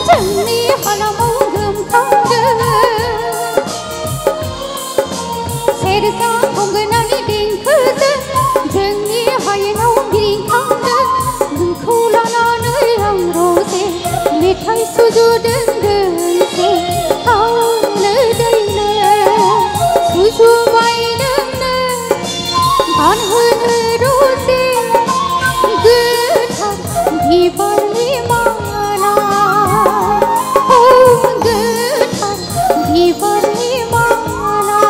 जोंनि हालामाव गोमखांदों सेरजा गंगोनानि देंखोजों जोंनि हायेनाव गिरिंखांदों नोंखौ लानानै आं रजे मेथाइ सुजुदों दोंसे हावनो दैनो सुजुबाय नोंनो गानहोनो रजे गोथार बिबारनि माला गोथार बिबारनि माला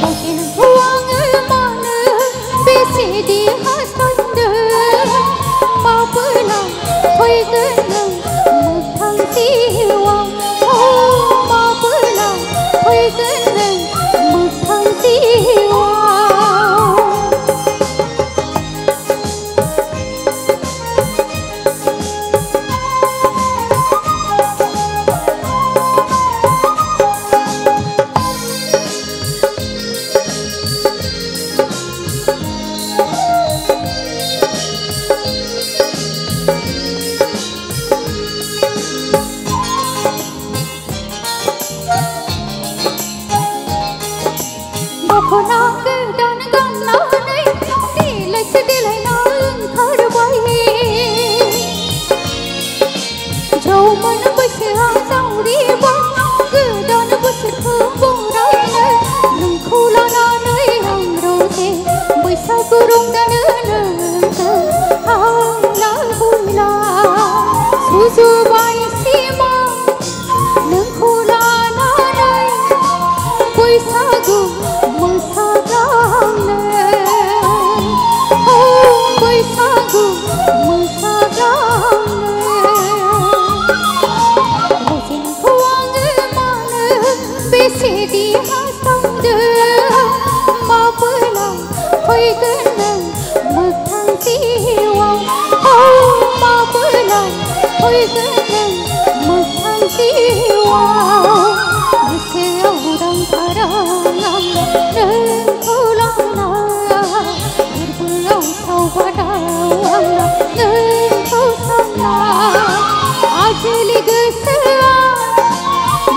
रजे नोंखौ आङो मानो बेसेदि हास्थायदों माबोला फैगोन नों मोगथां जिउआव माबोला फैगोन नों मोगथां जिउआव दखना गोदान गाननानै देलायसे देलायना ओंखारबाय जौमोन बैसोआ जावरिबाय गोदान बोसोरखौ बरायनो नोंखौ लानानै आं रजे बैसागु रंजानो नोंखौ हांला हुइला सुजुबाय सिमा नोंखौ लानानै बैसागु मोसाग्लांनो बैसागु मोसाग्लांनो रजे नोंखौ आङो मानो बेसेदि हास्थायदों माबोला फैगोन नों मोगथां जिउआव माबोला फैगोन नों मोगथां जिउआव गोसोआव उदां फारां नोंखौ लाना गोरबोआव सावबादाव आंना नोंखौ सानना आजोलि गोसोआ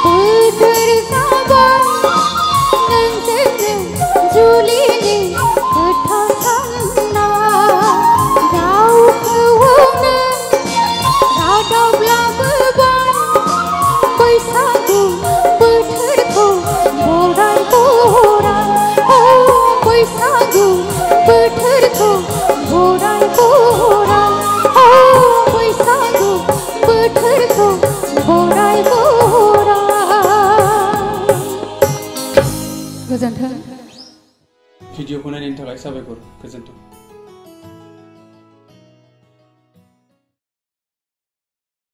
बोथोर जाबाय नोंजोंनो जुलिनि खोथा सानना रावखौनो रादाब लाबोबाय बैसागु बोथोरखौ बराय बराय बैसागु बोथोरखौ बराय बराय बैसागु बोथोरखौ बराय बराय गोजोन्थों भिडिअखौ नायनायनि थाखाय साबायखर गोजोन्थों।